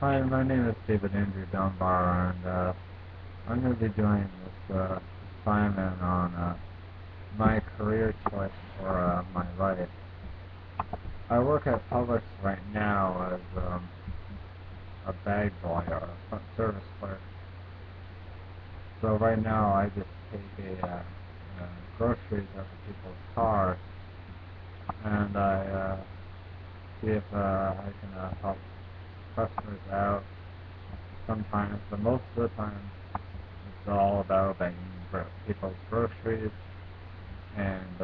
Hi, my name is David Andrew Dunbar, and I'm going to be doing this assignment on my career choice for my life. I work at Publix right now as a bag boy or a front service clerk. So right now I just take groceries out of people's cars, and I see if I can help customers out sometimes, but most of the time it's all about buying people's groceries and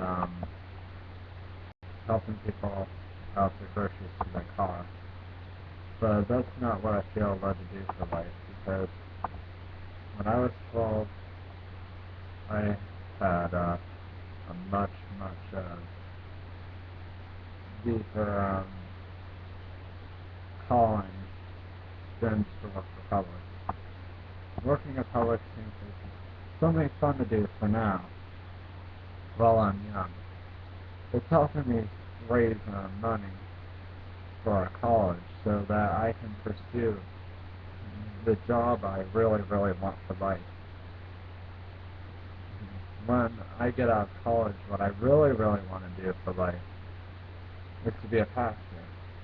helping people out their groceries to their car. But that's not what I feel led to do for life, because when I was 12, I had a much deeper calling than to work for Publix. Working at Publix seems like something fun to do for now, while I'm young. It's helping me raise money for a college so that I can pursue the job I really want for life. When I get out of college, what I really want to do for life is to be a pastor.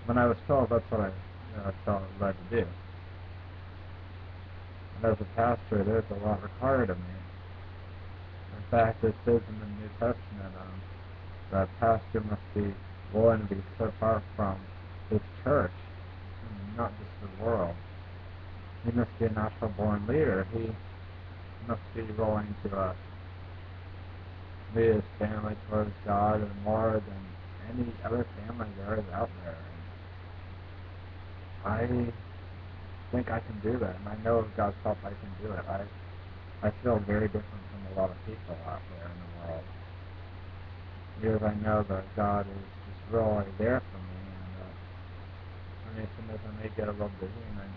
When I was 12, that's what I felt led to do. And as a pastor, there's a lot required of me. In fact, it says in the New Testament that a pastor must be willing to be so far from his church, and not just the world. He must be a natural-born leader. He must be willing to lead his family towards God and more than any other family there is out there. And I think I can do that, and I know with God's help I can do it. I feel very different from a lot of people out there in the world, because I know that God is just really there for me. And sometimes I may get a little busy, and I'm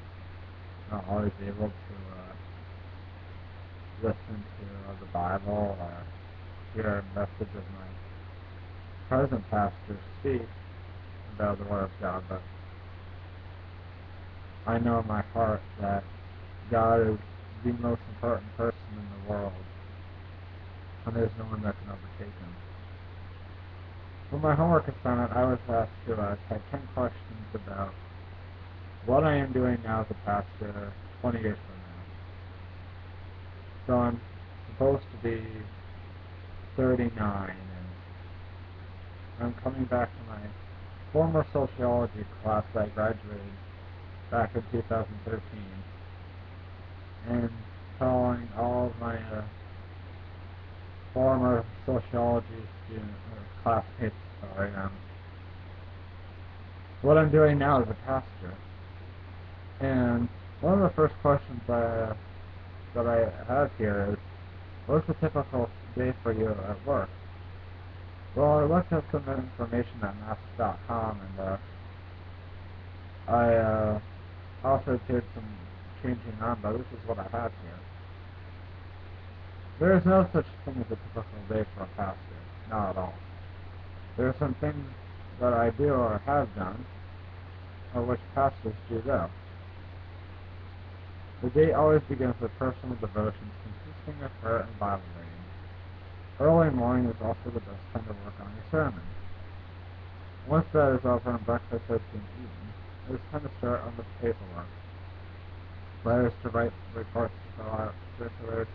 not always able to listen to the Bible or hear a message of my present pastor speak about the Word of God, but I know in my heart that God is the most important person in the world, and there's no one that can overtake him. For my homework assignment, I was asked to type 10 questions about what I am doing now as a pastor 20 years from now. So I'm supposed to be 39, and I'm coming back to my former sociology class that I graduated back in 2013, and telling all of my former sociology classmates, what I'm doing now as a pastor. And one of the first questions that I have here is, what's a typical day for you at work? Well, I looked up some information at maps.com, and I also did some changing on, but this is what I have here. There is no such thing as a typical day for a pastor. Not at all. There are some things that I do or have done, or which pastors do though. The day always begins with personal devotions consisting of prayer and Bible reading. Early morning is also the best time to work on your sermon. Once that is over and breakfast has been eaten, it is time to start on the paperwork. Letters to write, reports to fill out, circulars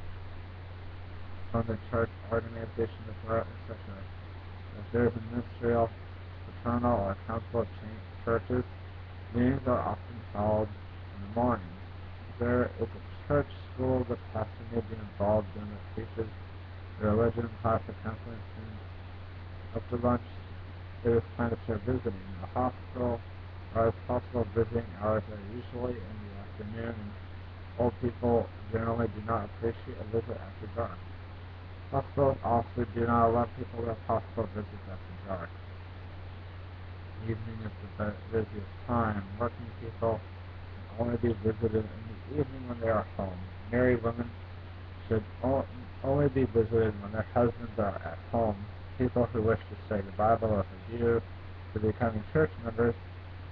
from the church organization to fill out, etc. If there is a ministerial, fraternal, or council of churches, meetings are often held in the morning. If there is a church school, the pastor may be involved in it teaches the religion class or counseling students. After lunch, it is time to start visiting. A hospital, or as possible, visiting hours are usually in the afternoon, and old people generally do not appreciate a visit after dark. Hospitals also do not allow people to have hospital visits after dark. Evening is the busiest time. Working people can only be visited in the evening when they are home. Married women should only be visited when their husbands are at home. People who wish to study the Bible or who view to becoming church members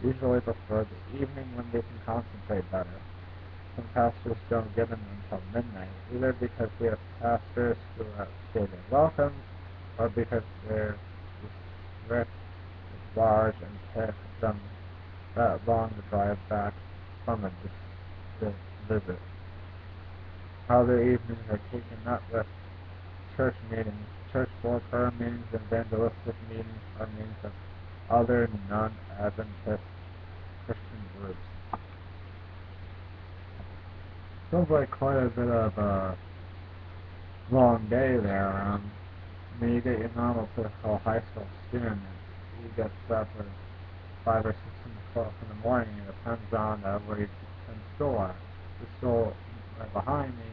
usually prefer the evening when they can concentrate better. Some pastors don't get in until midnight, either because we have pastors who have stated welcome, or because their district is large and takes them that long to drive back from a distant visit. Other evenings are taken up with church meetings. Church board prayer meetings and evangelistic meetings are meetings of other non-Adventist Christian groups. Feels like quite a bit of a long day there. You get your normal typical high school student, and you get up at 5 or 6 in the morning. It depends on where you attend school at. The school right behind me,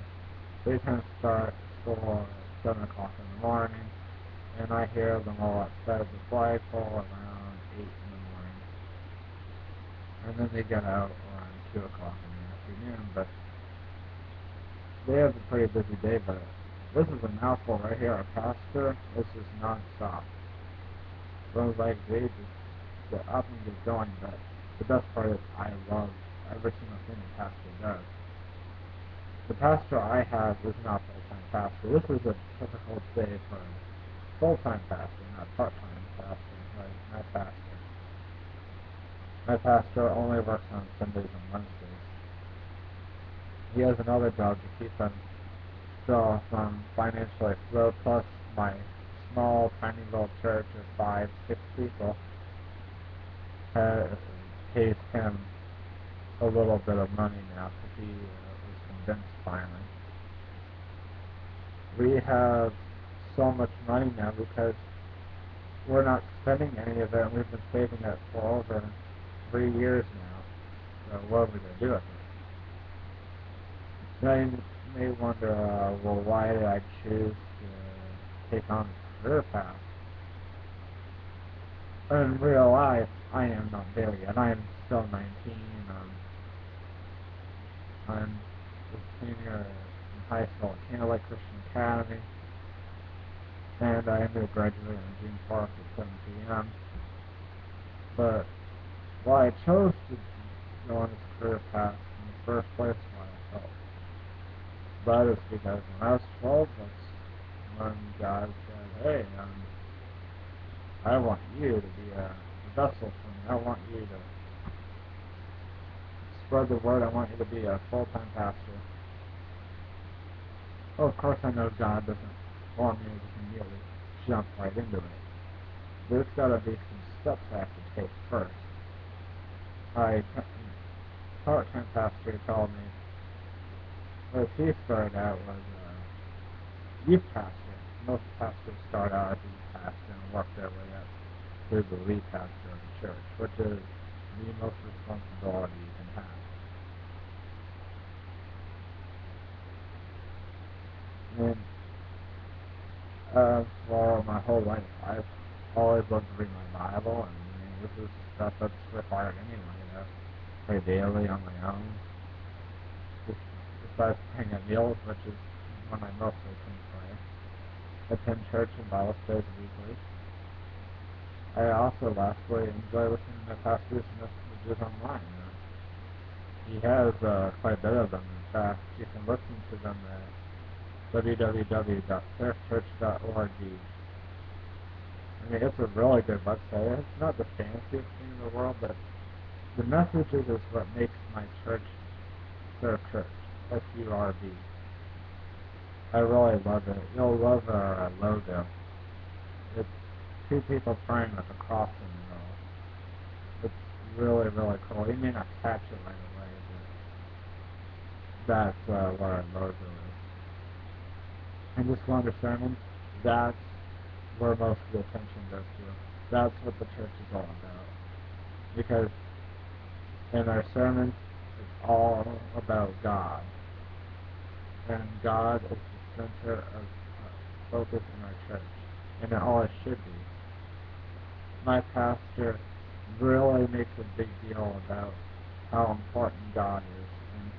they tend to start school at 7 o'clock in the morning, and I hear them all outside the flagpole around 8 in the morning. And then they get out around 2 o'clock in the afternoon, but they have a pretty busy day, but this is a mouthful right here. Our pastor, this is non-stop. So like they just get up and get going, but the best part is I love every single thing the pastor does. The pastor I have is not a full-time pastor. This is a typical day for a full-time pastor, not a part-time pastor, like my pastor. My pastor only works on Sundays and Wednesdays. He has another job to keep him still financially afloat, plus my small, tiny little church of 5, 6 people pays him a little bit of money now because he was convinced finally. We have so much money now because we're not spending any of it, and we've been saving it for over 3 years now. So what are we going to do with it? Now you may wonder, well, why did I choose to take on this career path? In real life, I am not there yet. I am still 19. I'm a senior in high school at Candlelight Christian Academy, and I am going to graduate on June 4th at 7 p.m. But why I chose to go on this career path in the first place, why I felt. But it's because when I was 12, that's when God said, hey, I want you to be a vessel for me. I want you to spread the word. I want you to be a full-time pastor. Well, of course I know God doesn't want me to just immediately jump right into it. There's got to be some steps I have to take first. My part-time pastor told me what he started out was a youth pastor. Most pastors start out as a youth pastor and work their way up to the lead pastor of the church, which is the most responsibility you can have. And for my whole life, I've always loved to read my Bible, and this is stuff that's required anyway, to pray daily on my own. Besides praying at meals, which is when I mostly can pray. Attend church and Bible studies weekly. I also, lastly, enjoy listening to pastors' messages online. He has quite a bit of them. In fact, you can listen to them at www.fairchurch.org. I mean, it's a really good website. It's not the fanciest thing in the world, but the messages is what makes my church Fair Church. S-U-R-B. I really love it. You'll love our logo. It's two people praying with a cross in the middle. It's really, really cool. You may not catch it right away, but that's what our logo is. And just one of the sermons, that's where most of the attention goes to. That's what the church is all about. Because in our sermons, it's all about God. And God is the center of focus in our church. And it always should be. My pastor really makes a big deal about how important God is. And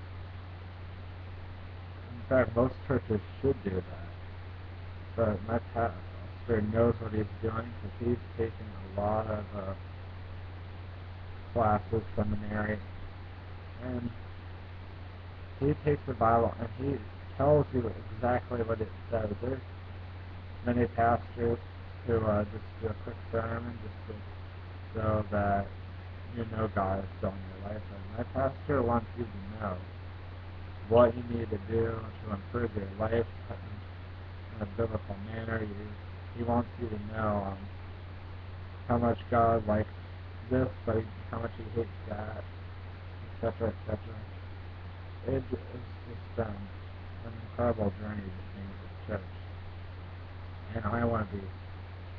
in fact, most churches should do that. But my pastor knows what he's doing because he's taken a lot of classes, seminary, and he takes the Bible and he tells you exactly what it says. There's many pastors who just do a quick sermon just to show that you know God is still in your life. And my pastor wants you to know what you need to do to improve your life in a biblical manner. He wants you to know how much God likes this, but how much he hates that, etc., etc. It's just an incredible journey just being at this church. And I want to be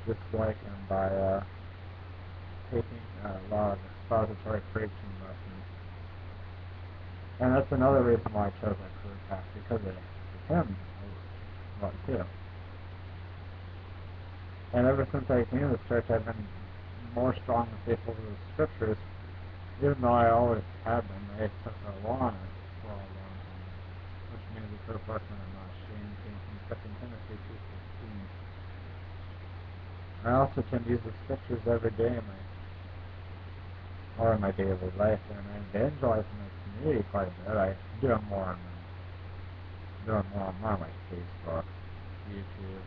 just like him by taking a lot of expository preaching lessons. And that's another reason why I chose that career path, because of him a lot too. And ever since I came to this church, I've been more strongly faithful to the scriptures, even though I always have been. I took a long for a long time, which means the first person I'm not ashamed, came from 2 Timothy 2:16. I also tend to use the scriptures every day in my daily life, and I evangelize in my community quite a bit. I do it more online, like Facebook, YouTube.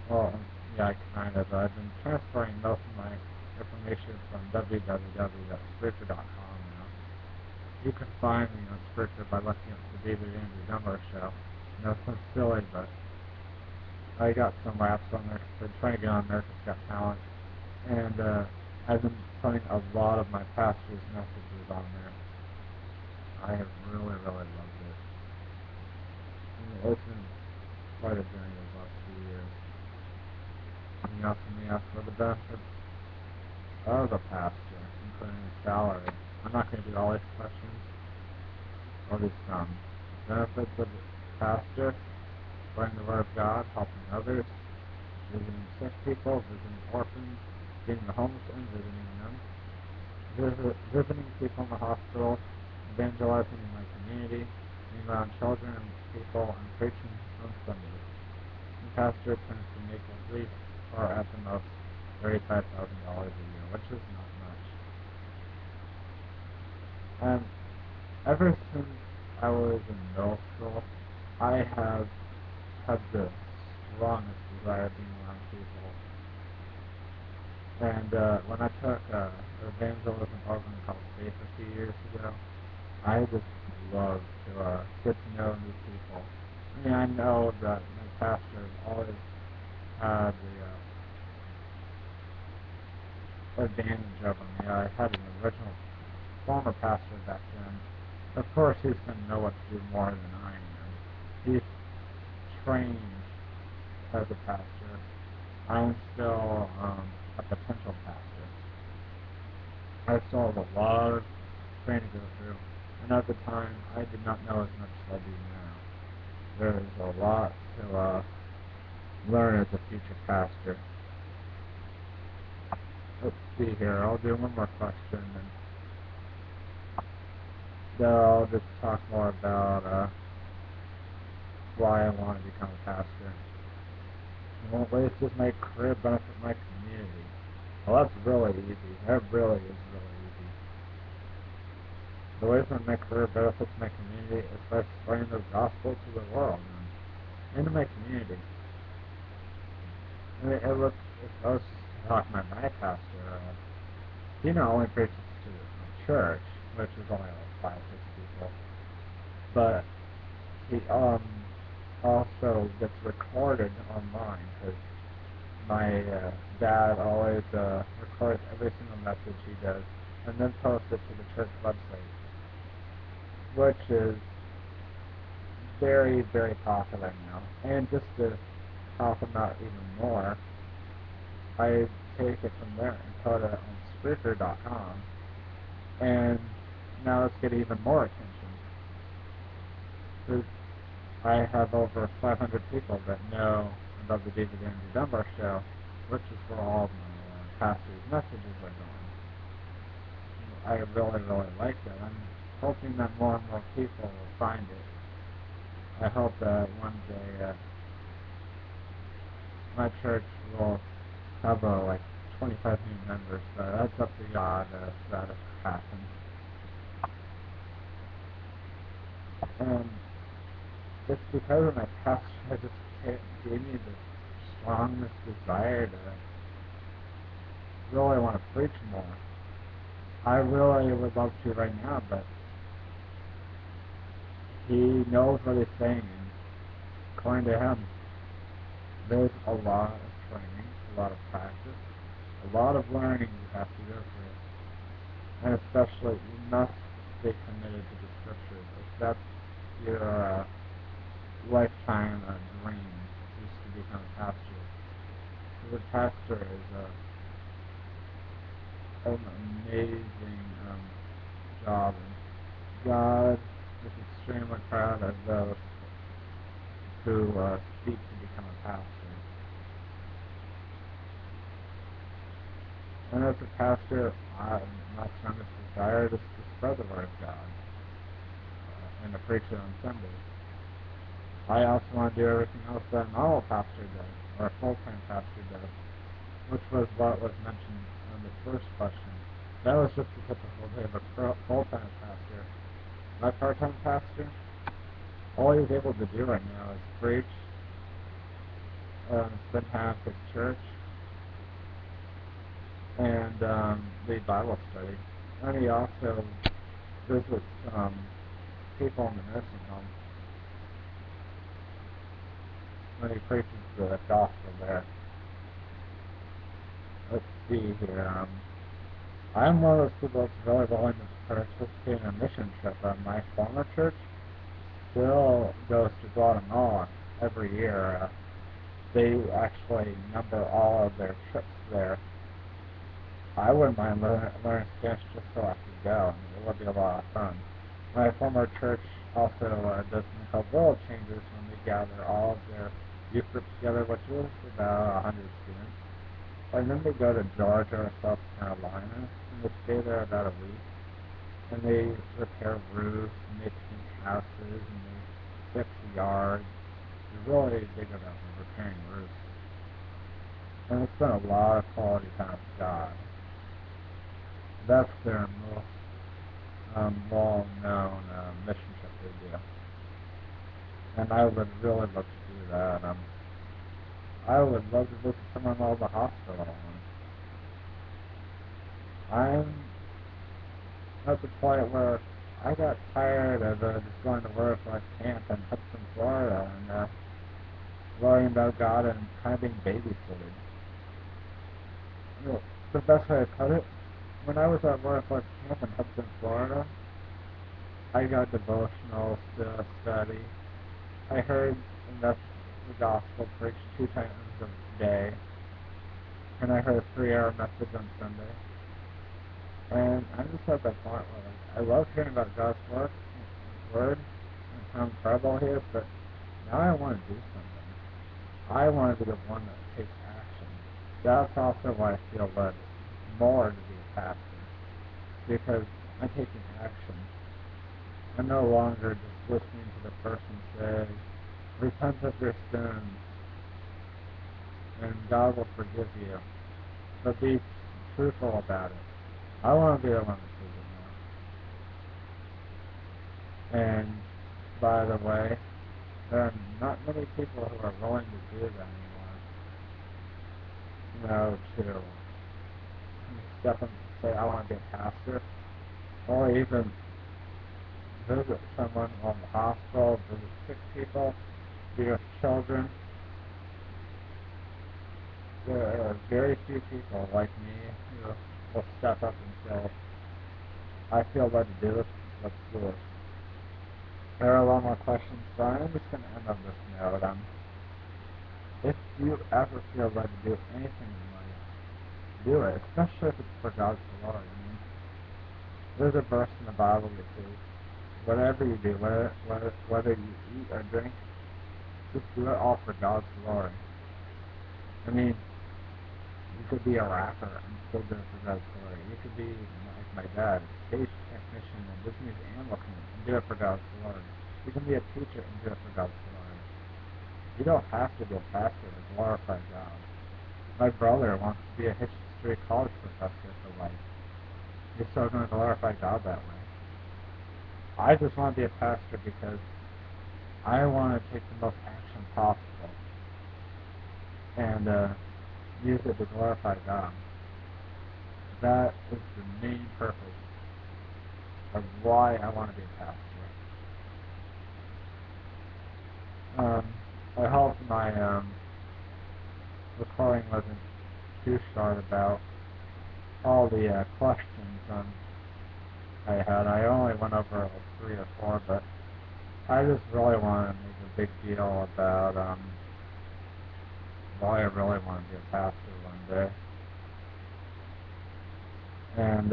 Well, yeah, kind of. I've been transferring most of my information from www.spreaker.com now. You can find me on Spreaker by looking up the David Andrew Dunbar Show. You know, it sounds silly, but I got some raps on there because I'm trying to get on America's Got Talent. And I've been putting a lot of my pastor's messages on there. I have really, really loved it. And it's been quite a journey the last few years. And you also may ask for the benefits of a pastor, including his salary. I'm not going to do all these questions. I'll do some. Benefits of a pastor: spreading the word of God, helping others, visiting sick people, visiting orphans, visiting the homeless and visiting them, visiting people in the hospital, evangelizing in my community, being around children and people, and preaching on Sundays. The pastor tends to make at least, or at the most, $35,000 a year, which is not much. And ever since I was in middle school, I have had the strongest desire of being around people. And when I took an evangelism program called Faith a few years ago, I just loved to get to know new people. I mean, I know that my pastor always had the advantage over me. I had an original former pastor back then. Of course, he's going to know what to do more than I am. He's trained as a pastor. I'm still a potential pastor. I still have a lot of training to go through, and at the time, I did not know as much as I do now. There's a lot to learn as a future pastor. Let's see here. I'll do one more question, and then I'll just talk more about why I want to become a pastor. In what ways does my career benefit my community? Well, that's really easy. That really is really easy. The ways that my career benefits my community is by spreading the gospel to the world and to my community. I mean, if I was talking about my pastor, he not only preaches to the church, which is only like 5-6 people, but he also gets recorded online, because my dad always records every single message he does and then posts it to the church website, which is very, very popular now. And just to help him out even more, I take it from there and put it on Spreaker.com, and now it's getting even more attention. I have over 500 people that know about the David Andrew Dunbar Show, which is where all of my pastor's messages are going. I really, really like that. I'm hoping that more and more people will find it. I hope that one day my church will have like 25 new members, so that's up to God if that happens. And it's because of my pastor, I just gave me the strongest desire to really want to preach more. I really would love to right now, but he knows what he's saying, and according to him, there's a lot of training, a lot of practice, a lot of learning you have to go through. And especially, you must stay committed to the scriptures. If that's your lifetime dream, is to become a pastor. Because a pastor is an amazing job, and God is extremely proud of those who seek to become a pastor. And as a pastor, my strongest desire is to spread the word of God and to preach it on Sundays. I also want to do everything else that a normal pastor does, or a full-time pastor does, which was what was mentioned in the first question. That was just a typical day of a full-time pastor. My part-time pastor, all he's able to do right now is preach, spend time at his church, and lead Bible study. And he also visits people in the nursing home when he preaches the gospel there. Let's see here. I'm one of those people that's really willing to participate in a mission trip. My former church still goes to Guatemala every year. They actually number all of their trips there. I wouldn't mind learning Spanish just so I could go. It would be a lot of fun. My former church also does something called World Changers when they gather all of their youth groups together, which is about 100 students. And then they go to Georgia or South Carolina, and they stay there about a week. And they repair roofs, and they paint houses, and they fix yards. They're really big about repairing roofs. And they spend a lot of quality time with God. That's their most well-known mission trip they do. And I would really love to do that. I would love to visit someone out of the hospital. I'm at the point where I got tired of just going to work like camp in Hudson, Florida, and worrying about God and kind of being babysitted. You know, the best way to put it, when I was at work like camp in Hudson, Florida, I got devotionals to study. I heard the gospel preached 2 times a day, and I heard a 3-hour message on Sunday. And I'm just at that point where I love hearing about God's work, His Word, and how incredible He is, but now I want to do something. I want to be the one that takes action. That's also why I feel led more to be a pastor, because I'm taking action. I'm no longer just listening to the person say, repent of your sins, and God will forgive you. But be truthful about it. I want to be the one that says it now. And, by the way, there are not many people who are willing to do that anymore. To step up and say, I want to be a pastor, or even visit someone on the hospital, visit sick people, be with children. There are very few people like me who will step up and say, I feel led to do this, let's do it. There are a lot more questions, so I'm just going to end on this note. If you ever feel led to do anything in life, do it, especially if it's for God's glory. I mean, there's a verse in the Bible that says, whatever you do, whether you eat or drink, just do it all for God's glory. I mean, you could be a rapper and still do it for God's glory. You could be, like my dad, a stage technician in Disney's Animal Kingdom and do it for God's glory. You can be a teacher and do it for God's glory. You don't have to be a pastor to glorify God. My brother wants to be a history to be a college professor for life. You're still going to glorify God that way. I just want to be a pastor because I want to take the most action possible and use it to glorify God. That is the main purpose of why I want to be a pastor. I hope my recording wasn't too short about all the questions I had. I only went over like 3 or 4, but I just really want to make a big deal about why I really want to be a pastor one day. And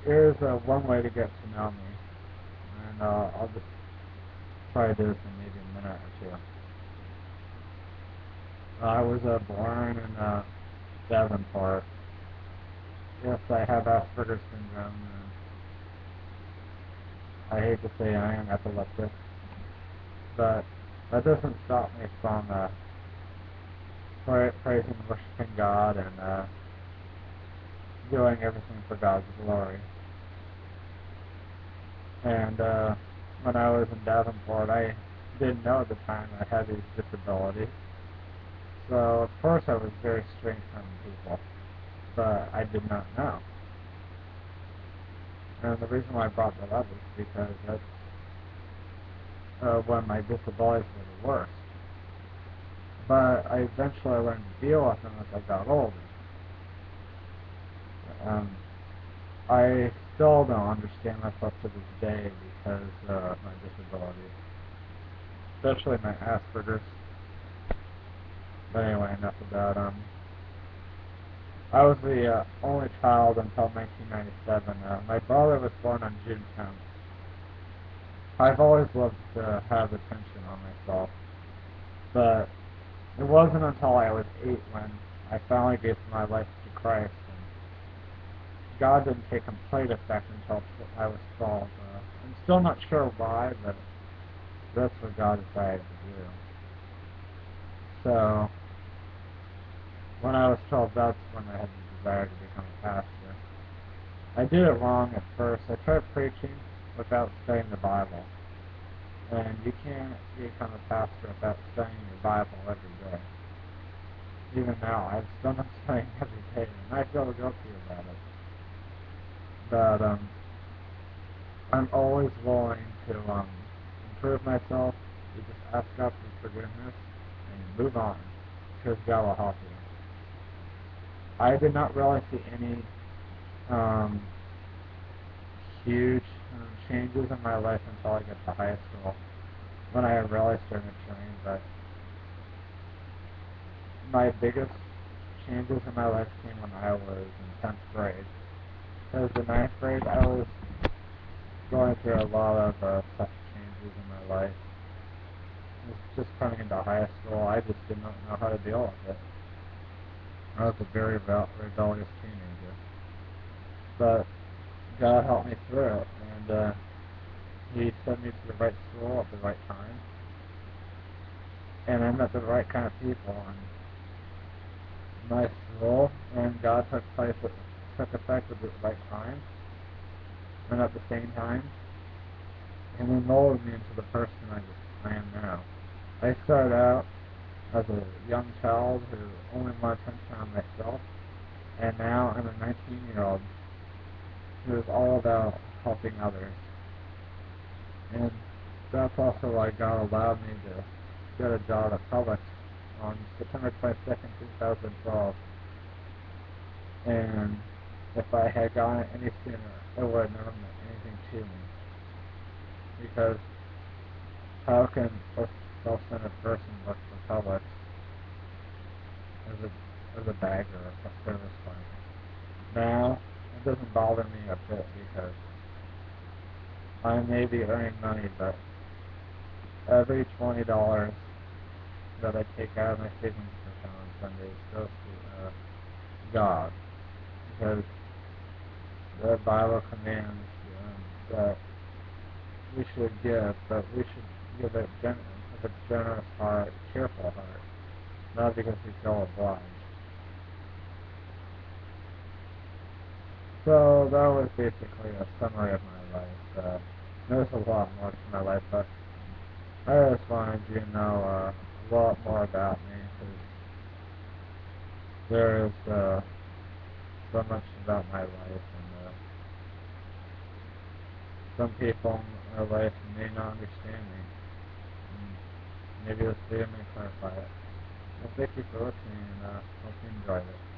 here's one way to get to know me, and I'll just try to do this in maybe a minute or 2. I was born in Davenport. Yes, I have Asperger's syndrome, and I hate to say I am epileptic, but that doesn't stop me from praising and worshiping God and doing everything for God's glory. And when I was in Davenport, I didn't know at the time I had these disabilities. So at first I was very strange from people, but I did not know. And the reason why I brought that up is because that's when my disabilities were the worst. But I eventually learned to deal with them as I got older. I still don't understand myself to this day because of my disabilities, especially my Asperger's. But anyway, enough of that. I was the only child until 1997. My brother was born on June 10th. I've always loved to have attention on myself, but it wasn't until I was 8 when I finally gave my life to Christ. And God didn't take complete effect until I was 12. I'm still not sure why, but that's what God decided to do. So when I was 12, that's when I had the desire to become a pastor. I did it wrong at first. I tried preaching without studying the Bible. And you can't become a pastor without studying your Bible every day. Even now, I'm still not studying every day, and I feel guilty about it. But I'm always willing to improve myself. You just ask God for forgiveness, and you move on, because God will help you. I did not really see any huge changes in my life until I got to high school, when I really started maturing. But my biggest changes in my life came when I was in 10th grade. Because in 9th grade, I was going through a lot of tough changes in my life. It was just coming into high school. I just did not know how to deal with it. I was a very rebellious teenager. But God helped me through it, and He sent me to the right school at the right time, and I met the right kind of people in my school, and God took effect at the right time, and at the same time, and He molded me into the person I am now. I started out as a young child who only wanted attention on myself, and now I'm a 19-year-old who is all about helping others. And that's also why God allowed me to get a job at Publix on September 22nd, 2012. And if I had gotten it any sooner, it would have never meant anything to me. Because how can a self-centered person work for Publix as a bagger or a service clerk? Now, it doesn't bother me a bit because I may be earning money, but every $20 that I take out of my savings account on Sundays goes to God, because the Bible commands that we should give, but we should give it with a generous heart, cheerful heart, not because we feel obliged. So that was basically a summary of my life. There's a lot more to my life, but I just wanted you to know a lot more about me because there is so much about my life, and some people in my life may not understand me. And maybe this video may clarify it. Well, thank you for listening, and hope you enjoyed it.